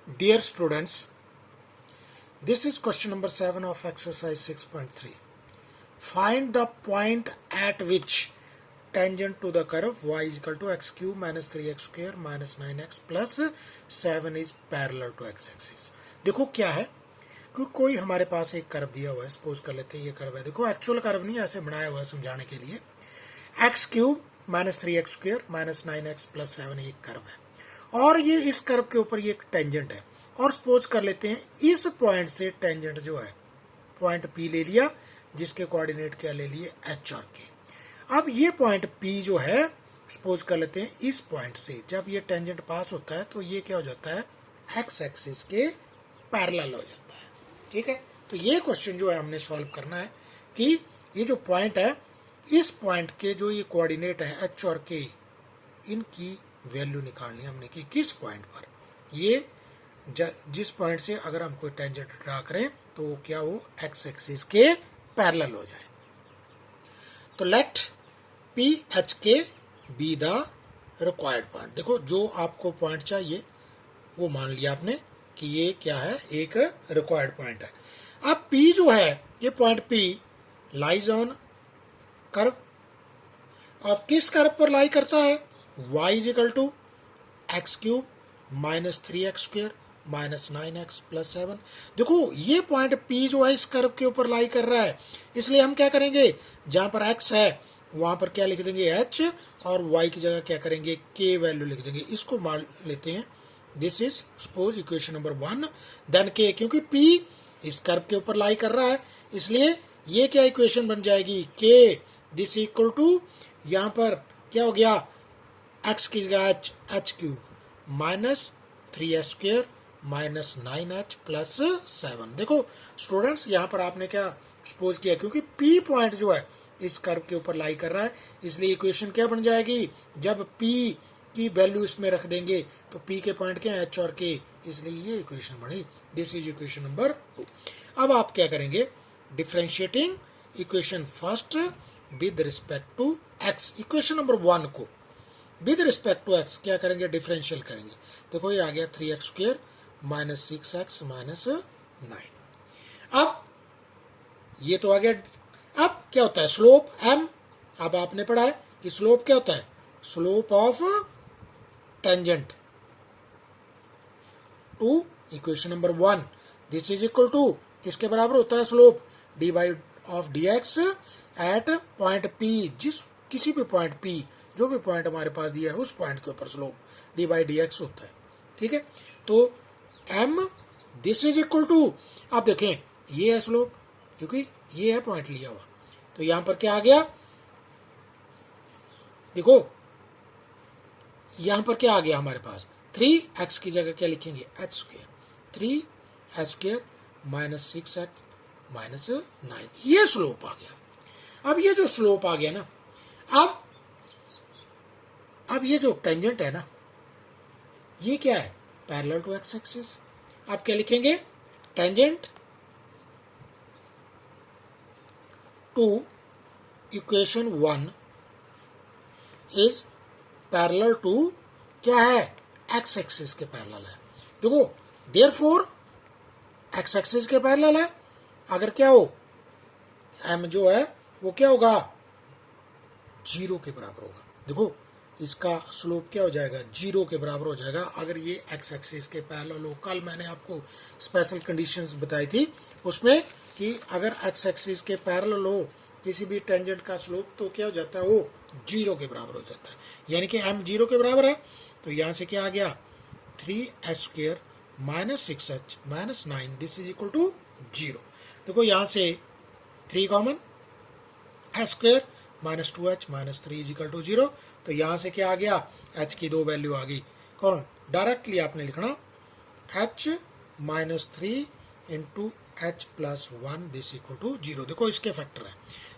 Dear students, this is question number 7 of exercise 6.3. Find the point at which tangent to the curve y is equal to x cube minus 3x square minus 9x plus 7 is parallel to x axis. देखो क्या है कि कोई हमारे पास एक curve दिया हुआ है, सपोज कर लेते हैं ये कर्व है. देखो एक्चुअल कर्व नहीं, ऐसे बनाया हुआ है समझाने के लिए. X cube minus 3x square minus 9x plus 7 एक कर्व है और ये इस कर्व के ऊपर ये एक टेंजेंट है. और सपोज कर लेते हैं इस पॉइंट से टेंजेंट जो है पॉइंट P ले लिया, जिसके कोऑर्डिनेट क्या ले लिए H और K. अब ये पॉइंट P जो है सपोज कर लेते हैं इस पॉइंट से जब ये टेंजेंट पास होता है तो ये क्या हो जाता है एक्स एक्सिस के पैरेलल हो जाता है. ठीक है, तो ये क्वेश्चन जो है हमने सॉल्व करना है कि ये जो पॉइंट है इस पॉइंट के जो ये कोऑर्डिनेट है H और K, इनकी वैल्यू निकालनी है हमने कि किस पॉइंट पर ये जिस पॉइंट से अगर हम कोई टेंजेंट ड्रा करें तो क्या वो एक्स एक्सिस के पैरेलल हो जाए. तो लेट पी एच के बी द रिक्वायर्ड पॉइंट. देखो जो आपको पॉइंट चाहिए वो मान लिया आपने कि ये क्या है एक रिक्वायर्ड पॉइंट है. अब P जो है ये point P lies on curve और किस कर्व पर लाई करता है y is equal to x cube minus 3x square minus 9x plus 7. देखो ये पॉइंट P जो है इस कर्व के ऊपर लाई कर रहा है, इसलिए हम क्या करेंगे जहां पर x है वहां पर क्या लिख देंगे h और y की जगह क्या करेंगे k वैल्यू लिख देंगे. इसको मान लेते हैं this is suppose equation number 1 then k, क्योंकि P इस कर्व के ऊपर लाई कर रहा है इसलिए ये क्या इक्वेशन बन जाएगी k दिस इक्वल टू यहां पर क्या हो गया x की जगह h cube minus 3h square minus 9h plus 7. देखो स्टूडेंट्स यहाँ पर आपने क्या सपोज किया क्योंकि P पॉइंट जो है इस कर्व के ऊपर लाई कर रहा है इसलिए इक्वेशन क्या बन जाएगी जब P की वैल्यू इसमें रख देंगे तो P के पॉइंट क्या है H और K, इसलिए ये इक्वेशन बनी. This is equation number 2. अब आप क्या करेंगे differentiating equation first with respect to x. Equation number 1 को विद रिस्पेक्ट टू x क्या करेंगे डिफरेंशियल करेंगे. देखो ये आ गया 3x square minus 6x minus 9. अब ये तो आ गया. अब क्या होता है स्लोप m. अब आपने पढ़ा है कि स्लोप क्या होता है slope of tangent to equation number 1 this is equal to किसके बराबर होता है slope d by of d x at point P. जिस किसी भी पॉइंट P जो भी पॉइंट हमारे पास दिया है उस पॉइंट के ऊपर slope d by d x होता है. ठीक है, तो m this is equal to आप देखें ये है स्लोप क्योंकि ये है पॉइंट लिया हुआ, तो यहां पर क्या आ गया देखो यहां पर क्या आ गया हमारे पास 3x की जगह क्या लिखेंगे h square 3h square minus 6x minus 9. ये स्लोप आ गया. अब ये जो स्लोप आ गया ना अब ये जो टेंजेंट है ना ये क्या है पैरेलल टू एक्स एक्सिस. आप क्या लिखेंगे tangent to equation 1 is parallel to क्या है एक्स एक्सिस के पैरेलल है. देखो देयरफॉर एक्स एक्सिस के पैरेलल है. अगर क्या हो m जो है वो क्या होगा 0 के बराबर होगा. देखो इसका स्लोप क्या हो जाएगा 0 के बराबर हो जाएगा अगर ये एक्स एक्सिस के पैरेलल हो. कल मैंने आपको स्पेशल कंडीशंस बताई थी उसमें कि अगर एक्स एक्सिस के पैरेलल हो किसी भी टेंजेंट का स्लोप तो क्या हो जाता है वो 0 के बराबर हो जाता है. यानी कि m 0 के बराबर है तो यहाँ से क्या आ गया 3h square minus 6h minus 9 this is equal to 0. देखो यहाँ से 3 common h square minus 2h minus 3 is equal to 0. तो यहाँ से क्या आ गया h की दो वैल्यू आ गई. कौन डायरेक्टली आपने लिखना h minus 3 into h plus 1 this equal to 0. देखो इसके फैक्टर है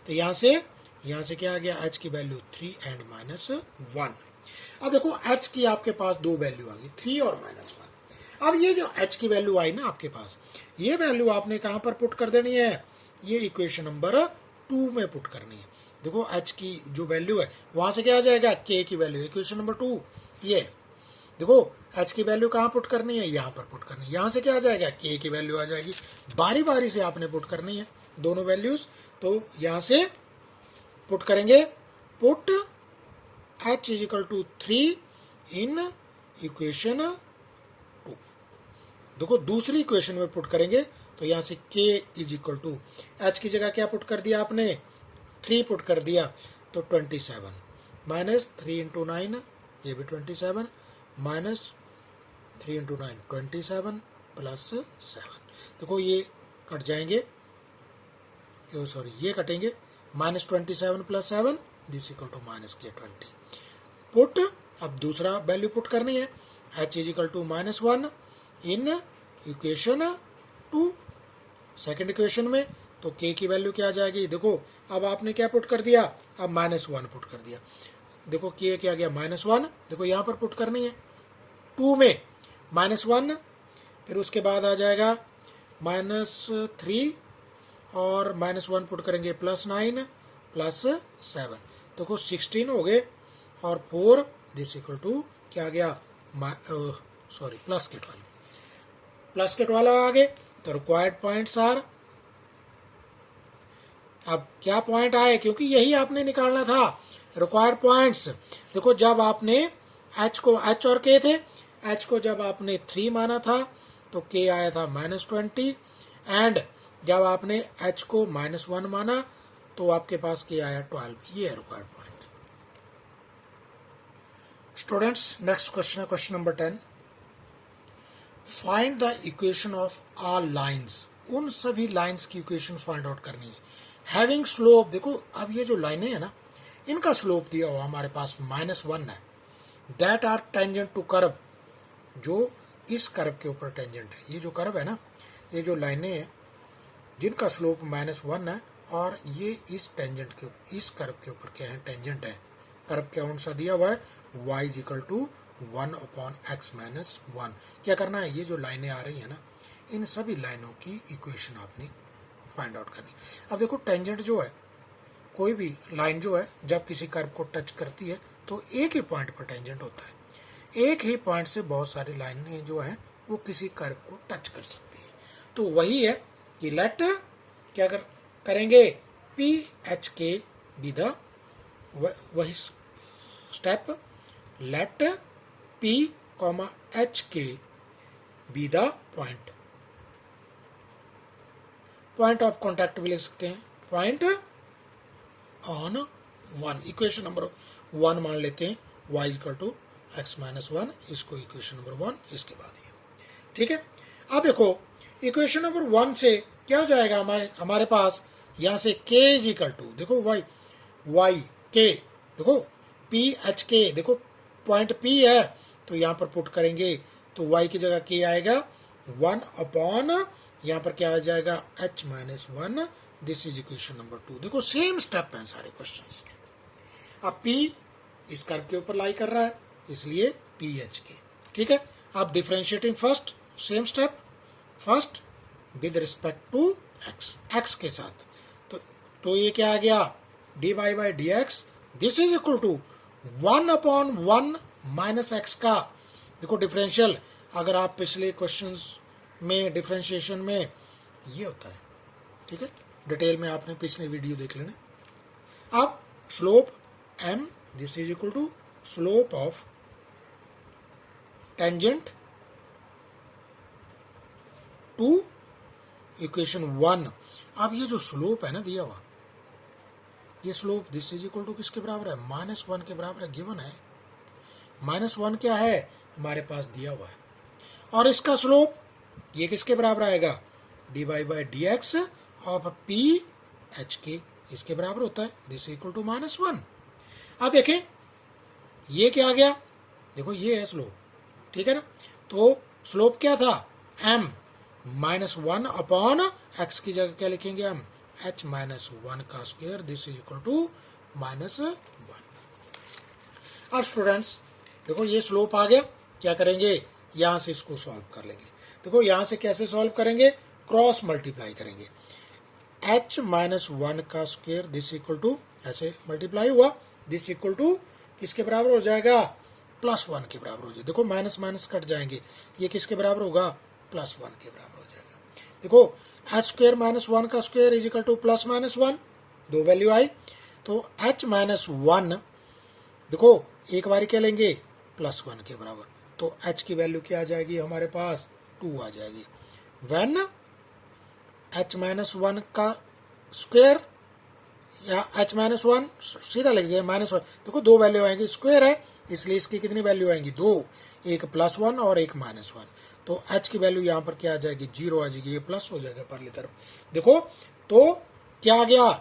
तो यहाँ से क्या आ गया h की वैल्यू 3 एंड माइनस 1. अब देखो h की आपके पास दो वैल्यू आ गई 3 और माइनस 1. अब ये जो h की वैल्यू आई ना आपके पास ये वैल्यू आपने कहाँ पर पुट कर देनी है ये इक्वेशन नंबर 2 में पुट करनी है. देखो h की जो वैल्यू है वहां से क्या आ जाएगा k की वैल्यू इक्वेशन नंबर 2 ये देखो h की वैल्यू कहाँ पुट करनी है, यहाँ पर पुट करनी है। यहाँ से क्या आ जाएगा, k की वैल्यू आ जाएगी। बारी बारी से आपने पुट करनी है दोनों वैल्यूज। तो यहाँ से पुट करेंगे, put h is equal to 3 in equation 2। देखो दूसरी इक्वेशन में पुट करेंगे तो यहाँ से k is equal to h की जगह क्या पुट कर दिया आपने, 3 पुट कर दिया, तो 27 माइनस 3 इंटू 9, ये भी 27 माइनस 3 इंटू 9 27 प्लस 7। देखो ये कट जाएंगे, सॉरी ये कटेंगे, minus 27 plus 7 this equal to minus के 20। पुट अब दूसरा वैल्यू पुट करनी है, h is equal to minus 1 in equation 2 second equation में। तो k की वैल्यू क्या आ जाएगी, देखो अब आपने क्या पुट कर दिया, अब माइनस 1 पुट कर दिया। देखो k क्या आ गया, माइनस 1। देखो यहाँ पर पुट करनी है 2 में माइनस 1, फिर उसके बाद आ जाएगा माइनस 3 और माइनस 1 पुट करेंगे प्लस 9 प्लस 7। देखो 16 हो गए और 4 दिस इक्वल टू क्या आ गया, सॉरी प्लस के 12, प्लस के 12 आ गए। तो रिक्वायर्ड पॉइंट्स आर, अब क्या पॉइंट आए, क्योंकि यही आपने निकालना था रिक्वायर्ड पॉइंट्स। देखो जब आपने h को, h और k थे, h को जब आपने 3 माना था तो k आया था माइनस 20, एंड जब आपने h को माइनस 1 माना तो आपके पास k आया 12। ये है required point. Students next question है question number 10। Find the equation of all lines, उन सभी लाइन्स की इक्वेशन फाइंड आउट करनी है। हैविंग स्लोप, देखो अब ये जो लाइनें हैं ना, इनका स्लोप दिया हुआ हमारे पास -1 है, that are tangent to curve, जो इस कर्व के ऊपर टेंजेंट है। ये जो कर्व है ना, ये जो लाइनें हैं जिनका स्लोप -1 है, और ये इस टेंजेंट के, इस कर्व के ऊपर क्या है, टेंजेंट है। कर्व क्या कौन सा दिया हुआ है, y is equal to 1/x minus 1। क्या करना है, ये जो लाइनें आ रही है ना, इन सभी लाइनों की इक्वेशन आपने फाइंड आउट करनी। अब देखो टेंजेंट जो है, कोई भी लाइन जो है जब किसी कर्व को टच करती है तो एक ही पॉइंट पर टेंजेंट होता है। एक ही पॉइंट से बहुत सारी लाइनें जो हैं वो किसी कर्व को टच कर सकती है। तो वही है कि लेट क्या करेंगे, पी एच के बी द, वही स्टेप, लेट P, एच के be the point, point of contact भी लिख सकते हैं, पॉइंट ऑन 1। इक्वेशन नंबर 1 मान लेते हैं, y equal to x minus 1, इसको इक्वेशन नंबर 1, इसके बाद ये, ठीक है। अब देखो इक्वेशन नंबर 1 से क्या हो जाएगा, हमारे पास यहाँ से k इज इक्वल टू, देखो y k, देखो p h k, देखो पॉइंट p है तो यहाँ पर पुट करेंगे तो y की जगह k आएगा 1/, यहाँ पर क्या आ जाएगा h minus 1। This is equation number 2। देखो सेम स्टेप हैं सारे क्वेश्चंस के। अब p इस कर्व के ऊपर लाई कर रहा है, इसलिए पी एच के, ठीक है। अब differentiating first, same step, first with respect to x के साथ, तो ये क्या आ गया, dy by d x, this is equal to 1/1 minus x का, देखो डिफरेंशियल, अगर आप पिछले क्वेश्चंस में डिफरेंशिएशन में ये होता है, ठीक है, डिटेल में आपने पिछले वीडियो देख लेना। अब slope m, this is equal to slope of tangent to equation 1। अब ये जो स्लोप है ना दिया हुआ, ये slope this is equal to किसके बराबर है, -1 के बराबर है, गिवन है। -1 क्या है, हमारे पास दिया हुआ है, और इसका स्लोप ये किसके बराबर आएगा, dy by d x of P H के, इसके बराबर होता है, दिस इक्वल टू -1। अब देखें ये क्या आ गया, देखो ये है स्लोप, ठीक है ना। तो स्लोप क्या था, m -1/, x की जगह क्या लिखेंगे हम, h माइनस 1 का square, this is equal to -1। अब स्टूडेंट्स देखो ये स्लोप आ गया, क्या करेंगे, यहाँ से इसको सॉल्व कर लेंगे। देखो यहाँ से कैसे सॉल्व करेंगे, क्रॉस मल्टीप्लाई करेंगे, h माइनस 1 का स्क्वायर दिस इक्वल टू, ऐसे मल्टीप्लाई हुआ, दिस इक्वल टू किसके बराबर हो जाएगा, +1 के बराबर हो जाए। देखो माइनस माइनस कट जाएंगे, ये किसके बराबर होगा, +1 के बराबर हो जाएगा। देखो h² - 1 का स्क्वायर इज इक्वल टू +-1, दो वैल्यू आई। तो h - 1 देखो एक बार क्या लेंगे, +1 के बराबर, तो h की वैल्यू क्या आ जाएगी हमारे पास, 2 आ जाएगी। व्हेन h - 1 का स्क्वायर या h - 1 सीधा लिख दिया -1, देखो दो वैल्यू आएंगी, स्क्वायर है इसलिए इसकी कितनी वैल्यू आएंगी, 2, एक +1 और एक -1। तो h की वैल्यू यहाँ पर क्या आ जाएगी, 0 आ जाएगी, ये प्लस हो जाएगा परली तरफ। देखो तो क्या आ गया,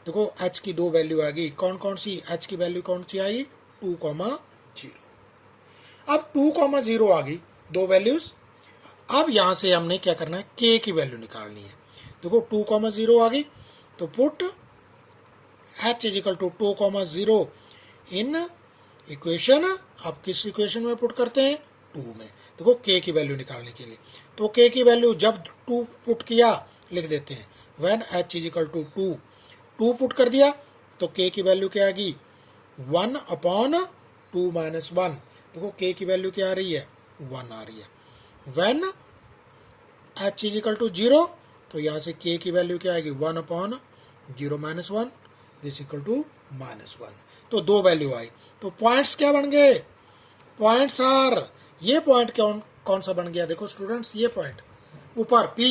देखो h की दो वैल्यू आ गई, कौन कौन सी, h की वैल्यू कौन सी आई, 2,0। अब 2,0 आ गई, दो वैल्यूज। अब यहाँ से हमने क्या करना है, k की वैल्यू निकालनी है। देखो 2,0 आ गई, तो put h is equal to 2,0 in equation. आप किस इक्वेशन में पुट करते हैं, 2 में। देखो k की वैल्यू निकालने के लिए, तो k की वैल्यू जब 2 पुट किया लिख देते हैं, when h is equal to 2 put कर दिया तो k की वैल्यू क्या आ गई, 1/2 - 1। देखो k की वैल्यू क्या आ रही है, 1 आ रही है। When h is equal to 0, तो यहाँ से k की वैल्यू क्या आएगी, 1/0 - 1 दिस इक्वल टू -1। तो दो वैल्यू आई। तो पॉइंट्स क्या बन गए, पॉइंट्स आर, ये पॉइंट कौन सा बन गया, देखो स्टूडेंट्स ये पॉइंट ऊपर P,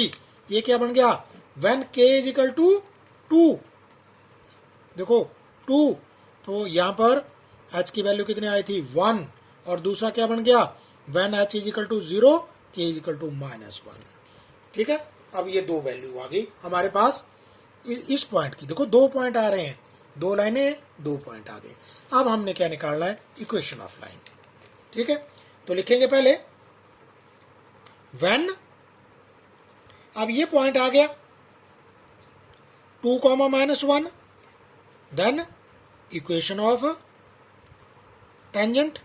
ये क्या बन गया, when k is equal to 2, देखो 2, तो यहाँ पर h की वैल्यू कितनी आई थी, 1, और दूसरा क्या बन गया, when h is equal to 0, k is equal to -1। ठीक है, अब ये दो वैल्यू आ गई हमारे पास इस पॉइंट की। देखो दो पॉइंट आ रहे हैं, दो लाइनें, दो पॉइंट आ गए। अब हमने क्या निकालना है, इक्वेशन ऑफ लाइन। ठीक है, तो लिखेंगे पहले व्हेन, अब ये पॉइंट आ गया 2, -1, देन इक्वेशन ऑफ टेंजेंट।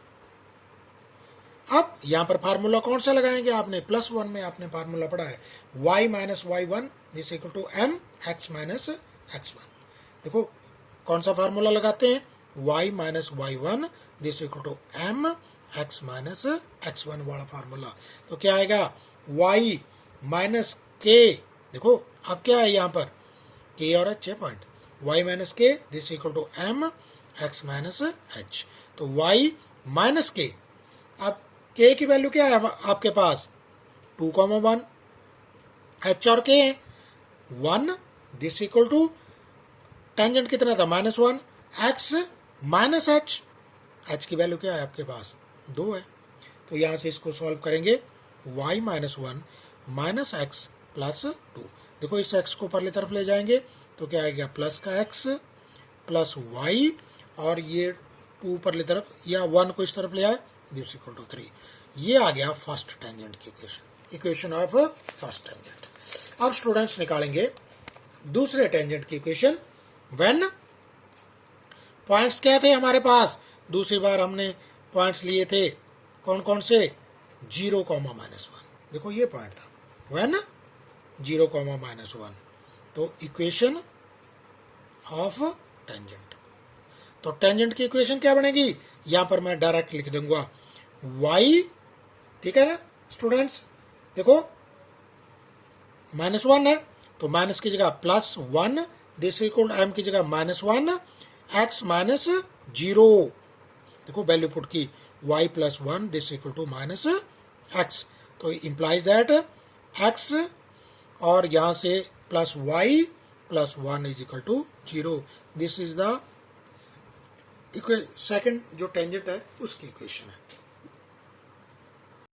अब यहां पर फार्मूला कौन सा लगाएंगे, आपने +1 में आपने फार्मूला पढ़ा है, y - y1 is equal to mx - x1। देखो कौन सा फार्मूला लगाते हैं, y - y1 this equal to mx - x1 वाला फार्मूला। तो क्या आएगा, y - k, देखो अब क्या है यहाँ पर, k और h है point, y - k this equal to mx - h। तो y - k, अब k की वैल्यू क्या है आपके पास, 2,1, h और k है 1 दिस इक्वल टू टेंजेंट कितना था, -1, x - h, h की वैल्यू क्या है आपके पास, 2 है। तो यहाँ से इसको सॉल्व करेंगे, y - 1 - x + 2। देखो इस x को परली तरफ ले जाएंगे तो क्या आएगा, प्लस का x प्लस y, और ये 2 परली तरफ या 1 को इस तरफ ले आए, दिस इक्वल टू 3। ये आ गया फर्स्ट टेंजेंट की इक्वेशन ऑफ फर्स्ट टेंजेंट। अब स्टूडेंट्स निकालेंगे दूसरे टेंजेंट की इक्वेशन, व्हेन पॉइंट्स क्या थे हमारे पास, दूसरी बार हमने पॉइंट्स लिए थे कौन कौन से, 0, -1। देखो ये पॉइंट था, व्हेन 0, -1, तो इक्वेशन ऑफ टेंजेंट। तो टेंजेंट की इक्वेशन क्या बनेगी, यहां पर मैं डायरेक्ट लिख दूंगा y, ठीक है ना स्टूडेंट्स, देखो -1 है तो माइनस की जगह +1 दिस इक्वल m की जगह -1 x - 0। देखो वैल्यू पुट की y + 1 this equal to -x, तो इंप्लाइज दैट x और यहां से +y + 1 is equal to 0। This is the second जो टेंजेंट है उसकी इक्वेशन है।